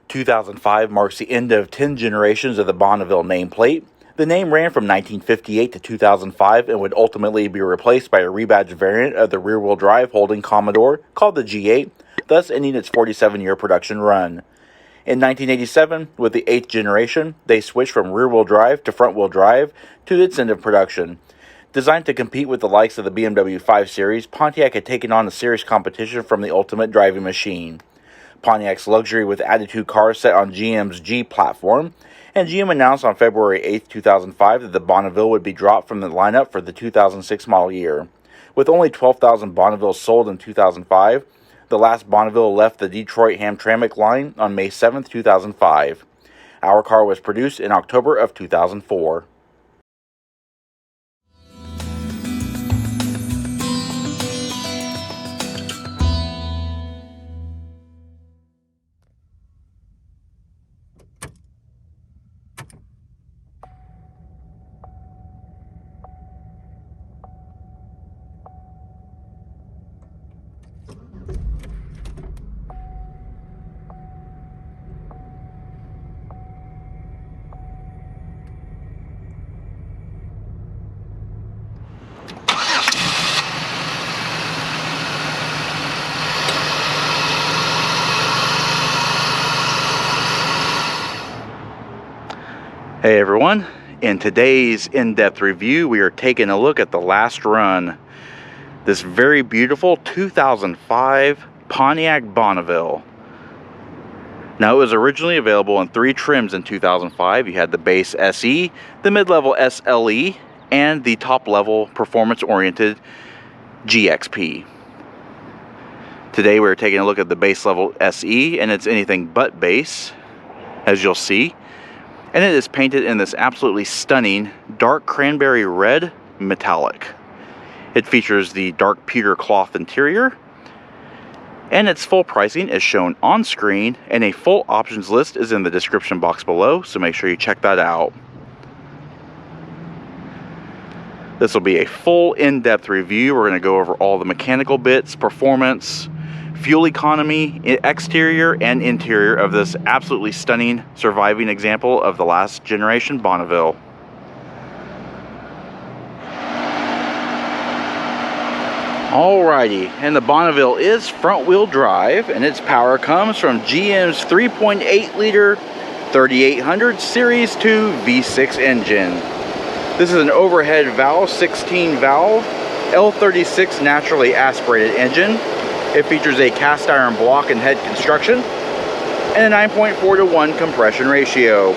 2005 marks the end of 10 generations of the Bonneville nameplate. The name ran from 1958 to 2005 and would ultimately be replaced by a rebadged variant of the rear-wheel drive Holden Commodore called the G8, thus ending its 47-year production run. In 1987, with the 8th generation, they switched from rear-wheel drive to front-wheel drive to its end of production. Designed to compete with the likes of the BMW 5 Series, Pontiac had taken on a serious competition from the ultimate driving machine. Pontiac's luxury with attitude car set on GM's G platform, and GM announced on February 8, 2005 that the Bonneville would be dropped from the lineup for the 2006 model year. With only 12,000 Bonnevilles sold in 2005, the last Bonneville left the Detroit-Hamtramck line on May 7, 2005. Our car was produced in October of 2004. Hey everyone, in today's in-depth review we are taking a look at the last run. This very beautiful 2005 Pontiac Bonneville. Now it was originally available in 3 trims in 2005. You had the base SE, the mid-level SLE, and the top-level performance-oriented GXP. Today we're taking a look at the base level SE, and it's anything but base, as you'll see. And it is painted in this absolutely stunning dark cranberry red metallic. It features the dark pewter cloth interior, and its full pricing is shown on screen, and a full options list is in the description box below, so make sure you check that out. This will be a full in-depth review. We're going to go over all the mechanical bits, performance, fuel economy, exterior and interior of this absolutely stunning surviving example of the last generation Bonneville. Alrighty, and the Bonneville is front wheel drive, and its power comes from GM's 3.8 liter 3800 Series 2 V6 engine. This is an overhead valve 16 valve L36 naturally aspirated engine. It features a cast iron block and head construction and a 9.4 to 1 compression ratio.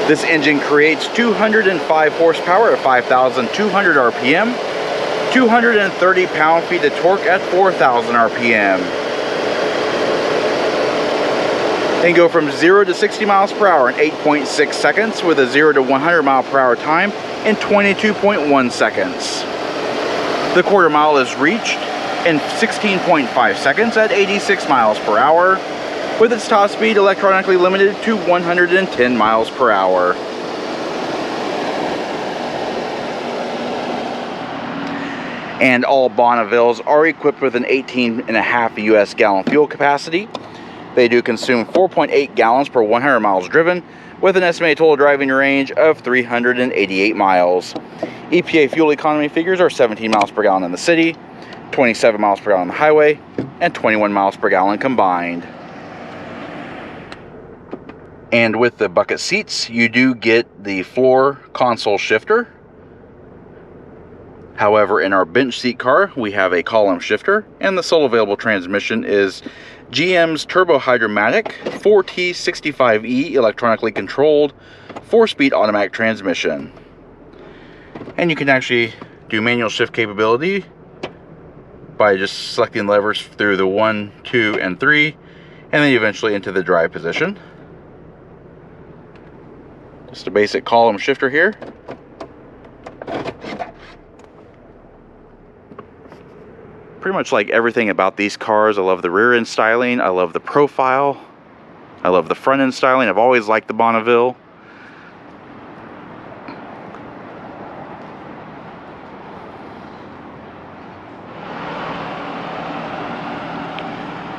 This engine creates 205 horsepower at 5,200 RPM, 230 pound-feet of torque at 4,000 RPM. And go from 0 to 60 miles per hour in 8.6 seconds with a 0 to 100 mile per hour time in 22.1 seconds. The quarter mile is reached in 16.5 seconds at 86 miles per hour, with its top speed electronically limited to 110 miles per hour. And all Bonnevilles are equipped with an 18.5 US gallon fuel capacity. They do consume 4.8 gallons per 100 miles driven, with an estimated total driving range of 388 miles. EPA fuel economy figures are 17 miles per gallon in the city, 27 miles per gallon on the highway, and 21 miles per gallon combined. And with the bucket seats, you do get the floor console shifter. However, in our bench seat car, we have a column shifter, and the sole available transmission is GM's Turbo Hydromatic 4T65E electronically controlled 4-speed automatic transmission. And you can actually do manual shift capability by just selecting levers through the 1, 2, and 3, and then eventually into the drive position. Just a basic column shifter here. Pretty much like everything about these cars. I love the rear end styling, I love the profile, I love the front end styling. I've always liked the Bonneville.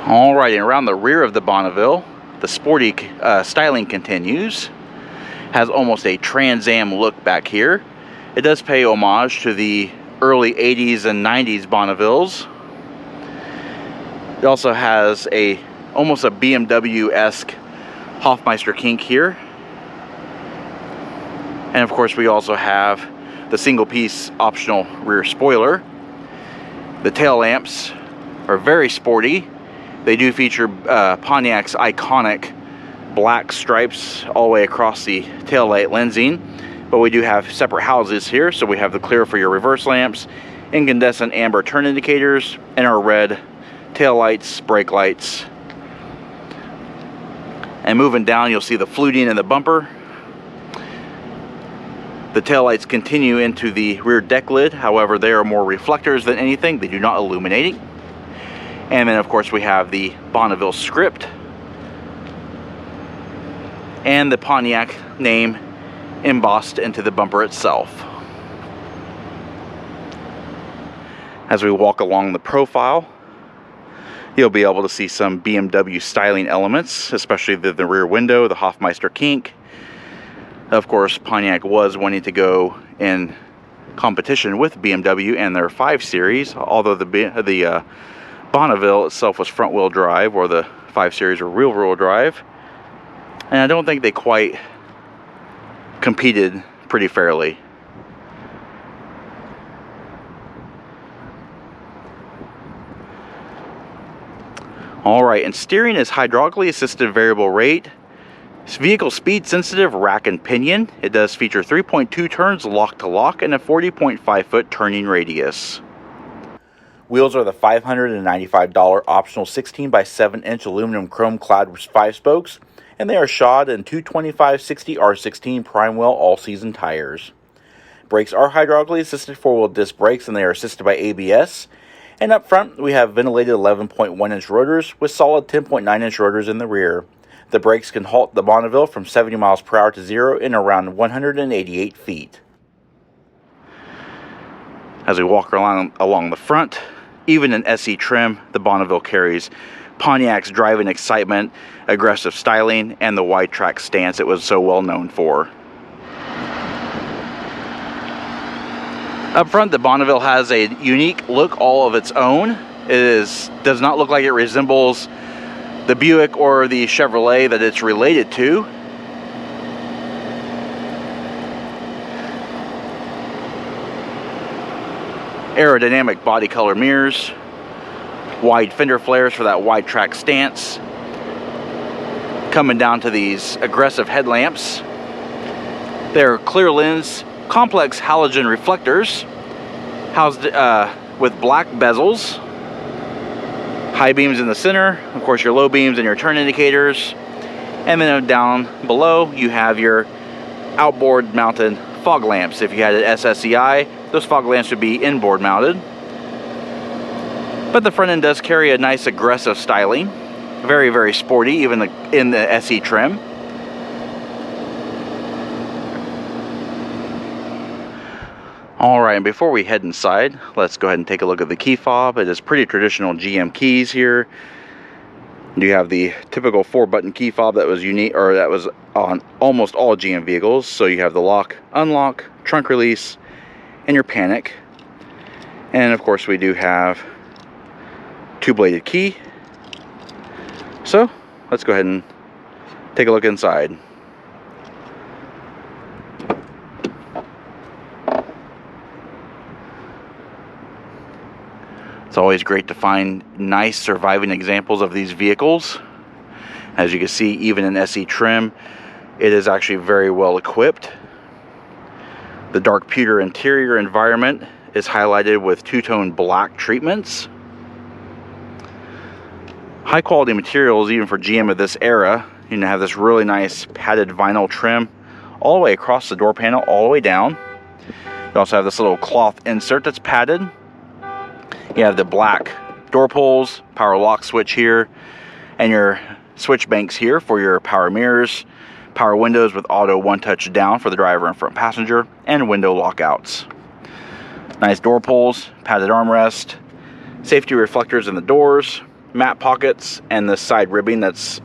Alright, and around the rear of the Bonneville, the sporty styling continues. Has almost a Trans Am look back here. It does pay homage to the early 80s and 90s Bonnevilles. It also has almost a BMW-esque Hofmeister kink here. And of course we also have the single piece optional rear spoiler. The tail lamps are very sporty. They do feature Pontiac's iconic black stripes all the way across the tail light lensing, but we do have separate houses here. So we have the clear for your reverse lamps, incandescent amber turn indicators, and our red tail lights, brake lights. And moving down, you'll see the fluting in the bumper. The tail lights continue into the rear deck lid. However, they are more reflectors than anything. They do not illuminate. And then of course we have the Bonneville script and the Pontiac name embossed into the bumper itself. As we walk along the profile, you'll be able to see some BMW styling elements, especially the rear window, the Hofmeister kink. Of course, Pontiac was wanting to go in competition with BMW and their 5 Series, although the Bonneville itself was front-wheel drive, or the 5 Series were rear-wheel drive. And I don't think they quite competed pretty fairly. Alright, and steering is hydraulically assisted variable rate. It's vehicle speed sensitive rack and pinion. It does feature 3.2 turns lock to lock and a 40.5 foot turning radius. Wheels are the $595 optional 16 by 7 inch aluminum chrome clad 5 spokes, and they are shod in 225/60 R16 prime well all season tires. Brakes are hydraulically assisted 4-wheel disc brakes, and they are assisted by ABS. And up front, we have ventilated 11.1 inch rotors with solid 10.9 inch rotors in the rear. The brakes can halt the Bonneville from 70 miles per hour to 0 in around 188 feet. As we walk along the front, even in SE trim, the Bonneville carries Pontiac's driving excitement, aggressive styling, and the wide track stance it was so well known for. Up front, the Bonneville has a unique look all of its own. It does not look like it resembles the Buick or the Chevrolet that it's related to. Aerodynamic body color mirrors, wide fender flares for that wide track stance, coming down to these aggressive headlamps. They're clear lens complex halogen reflectors housed with black bezels, high beams in the center, of course your low beams and your turn indicators, and then down below you have your outboard mounted fog lamps. If you had an SSEI, those fog lamps would be inboard mounted. But the front end does carry a nice aggressive styling, very, very sporty, even in the SE trim. Alright, and before we head inside, let's go ahead and take a look at the key fob. It is pretty traditional GM keys here. You have the typical 4-button key fob that was unique, or that was on almost all GM vehicles. So you have the lock, unlock, trunk release, and your panic. And of course we do have 2-bladed key. So let's go ahead and take a look inside. It's always great to find nice surviving examples of these vehicles. As you can see, even in SE trim, it is actually very well equipped. The dark pewter interior environment is highlighted with two-tone black treatments. High quality materials, even for GM of this era. You have this really nice padded vinyl trim all the way across the door panel, all the way down. You also have this little cloth insert that's padded. You have the black door pulls, power lock switch here, and your switch banks here for your power mirrors, power windows with auto one-touch down for the driver and front passenger, and window lockouts. Nice door pulls, padded armrest, safety reflectors in the doors, mat pockets, and the side ribbing that's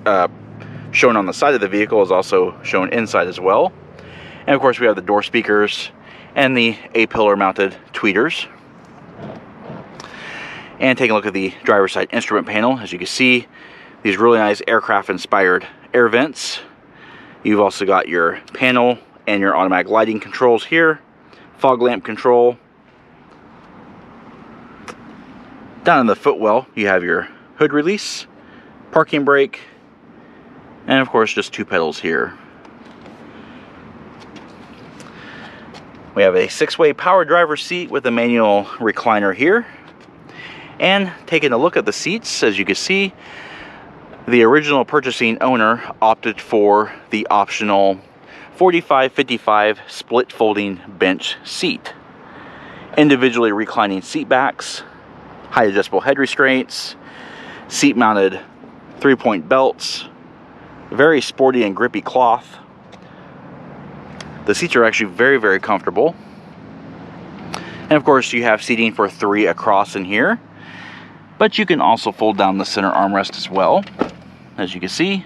shown on the side of the vehicle is also shown inside as well. And of course we have the door speakers and the A-pillar mounted tweeters. And taking a look at the driver's side instrument panel, as you can see, these really nice aircraft inspired air vents. You've also got your panel and your automatic lighting controls here, fog lamp control. Down in the footwell you have your hood release, parking brake, and of course just 2 pedals here. We have a 6-way power driver's seat with a manual recliner here. And taking a look at the seats, as you can see, the original purchasing owner opted for the optional 45-55 split folding bench seat. Individually reclining seat backs, height adjustable head restraints, seat mounted 3-point belts, very sporty and grippy cloth. The seats are actually very, very comfortable. And of course you have seating for 3 across in here. But you can also fold down the center armrest as well, as you can see.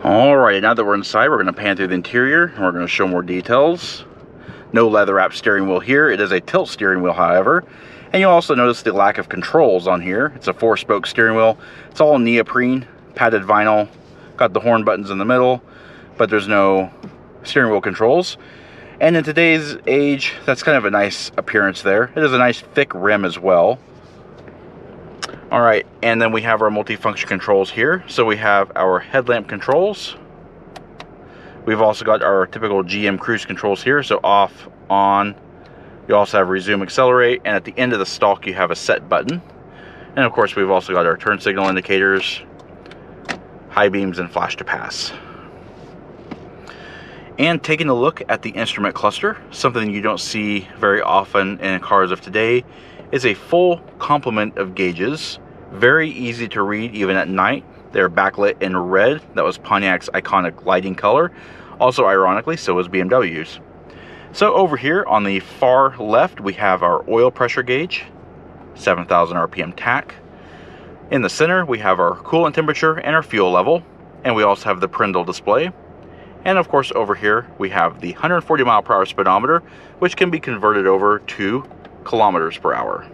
Alright, now that we're inside, we're going to pan through the interior and we're going to show more details. No leather wrap steering wheel here. It is a tilt steering wheel, however. And you'll also notice the lack of controls on here. It's a 4-spoke steering wheel. It's all neoprene, padded vinyl. Got the horn buttons in the middle, but there's no steering wheel controls. And in today's age, that's kind of a nice appearance there. It is a nice thick rim as well. Alright, and then we have our multifunction controls here. So we have our headlamp controls. We've also got our typical GM cruise controls here. So off, on. You also have resume, accelerate, and at the end of the stalk you have a set button. And of course we've also got our turn signal indicators, high beams, and flash to pass. And taking a look at the instrument cluster, something you don't see very often in cars of today is a full complement of gauges. Very easy to read even at night. They're backlit in red. That was Pontiac's iconic lighting color. Also ironically, so was BMW's. So over here on the far left we have our oil pressure gauge, 7,000 RPM tach. In the center we have our coolant temperature and our fuel level, and we also have the parental display. And of course over here we have the 140 mile per hour speedometer, which can be converted over to kilometers per hour.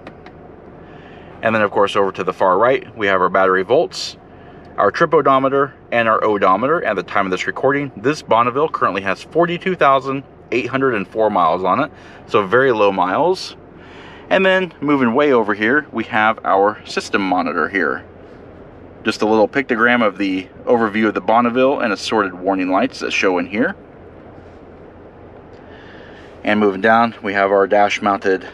And then of course over to the far right we have our battery volts, our trip odometer, and our odometer. At the time of this recording, this Bonneville currently has 42,804 miles on it, so very low miles. And then moving way over here we have our system monitor here. Just a little pictogram of the overview of the Bonneville and assorted warning lights that show in here. And moving down we have our dash mounted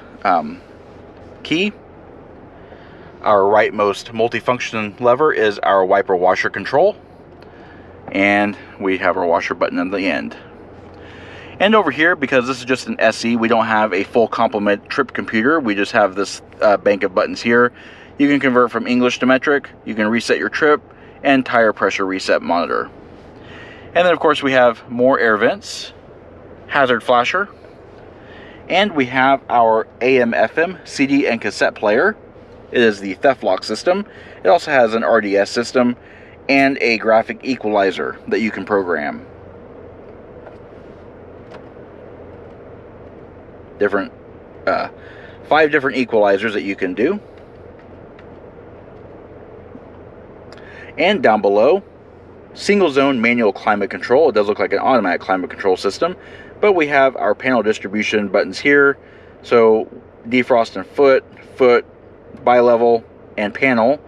key. Our rightmost multifunction lever is our wiper washer control, and we have our washer button at the end. And over here, because this is just an SE, we don't have a full complement trip computer. We just have this bank of buttons here. You can convert from English to metric, you can reset your trip, and tire pressure reset monitor. And then of course we have more air vents, hazard flasher, and we have our AM/FM CD and cassette player. It is the theft lock system. It also has an RDS system and a graphic equalizer that you can program. Five different equalizers that you can do. And down below, single zone manual climate control. It does look like an automatic climate control system, but we have our panel distribution buttons here. So defrost and foot, bi-level, and panel.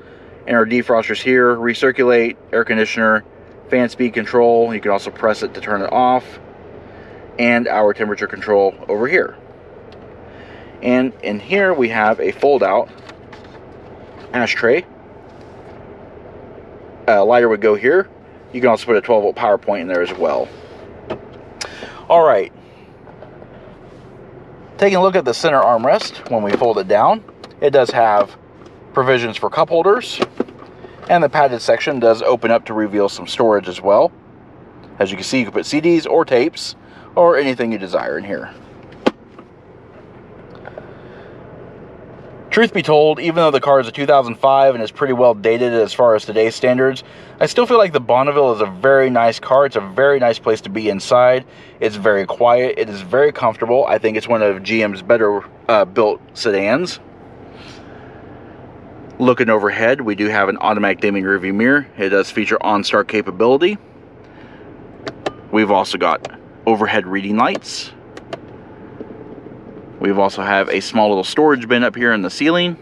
And our defrosters here, recirculate, air conditioner, fan speed control. You can also press it to turn it off. And our temperature control over here. And in here we have a fold-out ashtray. A lighter would go here. You can also put a 12-volt power point in there as well. Alright. Taking a look at the center armrest, when we fold it down, it does have provisions for cup holders, and the padded section does open up to reveal some storage as well. As you can see, you can put CDs or tapes or anything you desire in here. Truth be told, even though the car is a 2005 and is pretty well dated as far as today's standards, I still feel like the Bonneville is a very nice car. It's a very nice place to be inside. It's very quiet. It is very comfortable. I think it's one of GM's better built sedans. Looking overhead, we do have an automatic dimming rearview mirror. It does feature OnStar capability. We've also got overhead reading lights. We've also have a small little storage bin up here in the ceiling.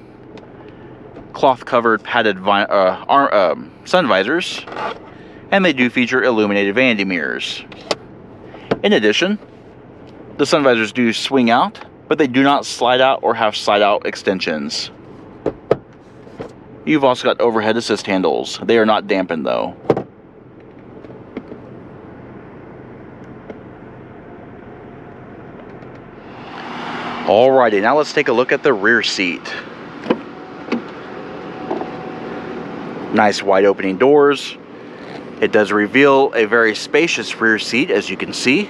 Cloth covered padded sun visors. And they do feature illuminated vanity mirrors. In addition, the sun visors do swing out, but they do not slide out or have slide out extensions. You've also got overhead assist handles. They are not dampened though. Alrighty, now let's take a look at the rear seat. Nice wide opening doors. It does reveal a very spacious rear seat, as you can see.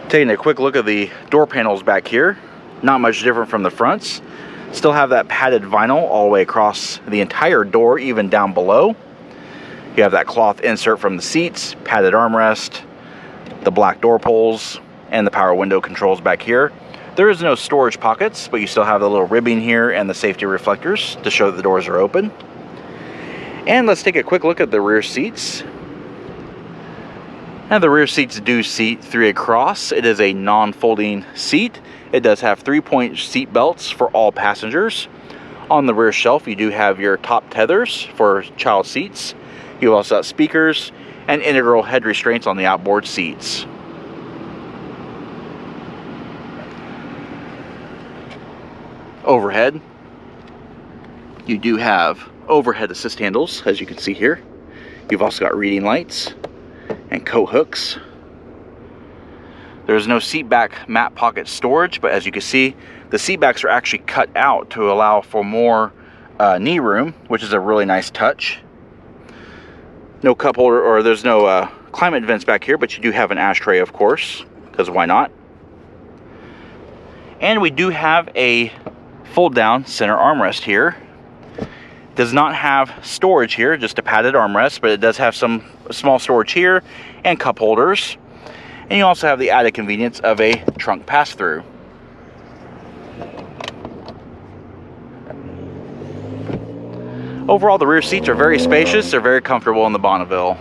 Taking a quick look at the door panels back here. Not much different from the fronts. Still have that padded vinyl all the way across the entire door, even down below. You have that cloth insert from the seats, padded armrest, the black door pulls, and the power window controls back here. There is no storage pockets, but you still have the little ribbing here and the safety reflectors to show that the doors are open. And let's take a quick look at the rear seats. And the rear seats do seat 3 across. It is a non-folding seat. It does have 3-point seat belts for all passengers. On the rear shelf, you do have your top tethers for child seats. You also have speakers and integral head restraints on the outboard seats. Overhead, you do have overhead assist handles, as you can see here. You've also got reading lights and coat hooks. There's no seat back mat pocket storage, but as you can see, the seat backs are actually cut out to allow for more knee room, which is a really nice touch. No cup holder, or there's no climate vents back here, but you do have an ashtray, of course, because why not? And we do have a fold down center armrest here. Does not have storage here, just a padded armrest, but it does have some small storage here and cup holders. And you also have the added convenience of a trunk pass-through. Overall, the rear seats are very spacious. They're very comfortable in the Bonneville.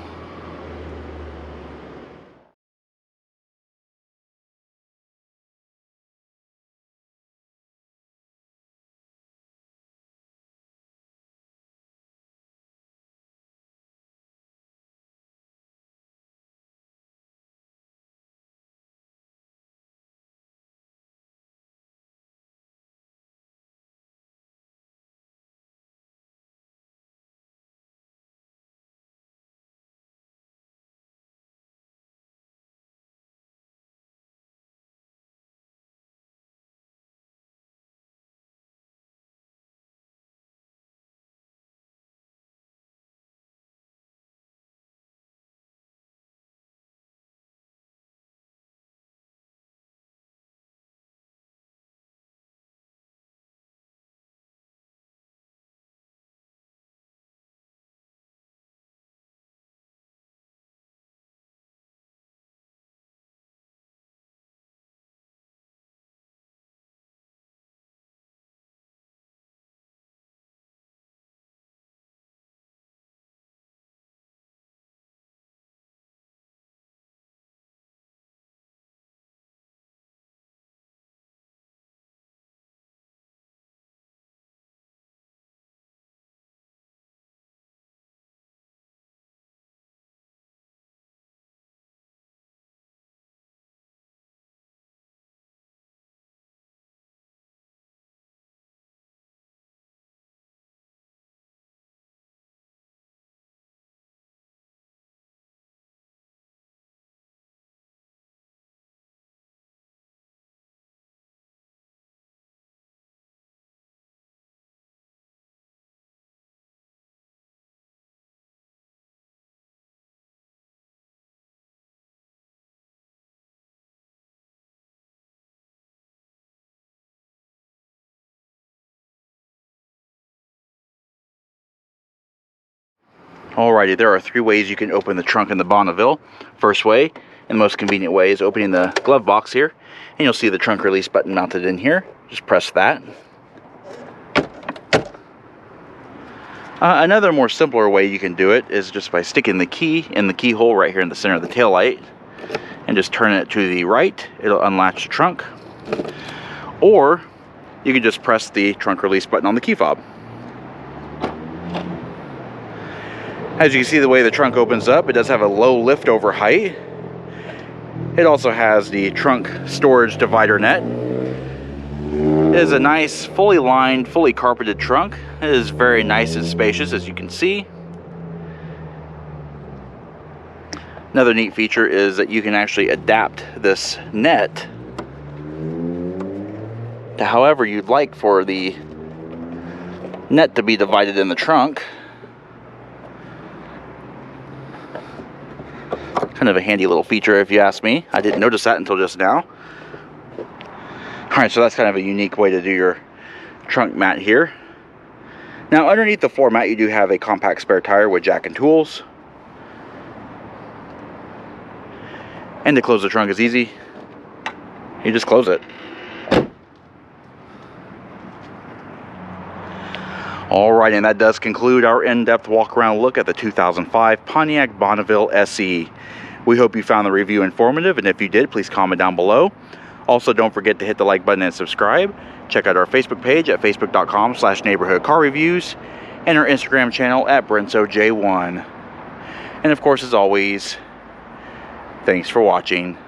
Alrighty, there are 3 ways you can open the trunk in the Bonneville. First way, and the most convenient way, is opening the glove box here. And you'll see the trunk release button mounted in here. Just press that. Another more simpler way you can do it is just by sticking the key in the keyhole right here in the center of the tail light. And just turn it to the right. It'll unlatch the trunk. Or you can just press the trunk release button on the key fob. As you can see, the way the trunk opens up, it does have a low lift over height. It also has the trunk storage divider net. It is a nice, fully lined, fully carpeted trunk. It is very nice and spacious, as you can see. Another neat feature is that you can actually adapt this net to however you'd like for the net to be divided in the trunk. Kind of a handy little feature, if you ask me. I didn't notice that until just now. Alright, so that's kind of a unique way to do your trunk mat here. Now, underneath the floor mat, you do have a compact spare tire with jack and tools. And to close the trunk is easy. You just close it. Alright, and that does conclude our in-depth walk-around look at the 2005 Pontiac Bonneville SE. We hope you found the review informative, and if you did, please comment down below. Also, don't forget to hit the like button and subscribe. Check out our Facebook page at facebook.com/neighborhoodcarreviews and our Instagram channel at BrensoJ1. And of course, as always, thanks for watching.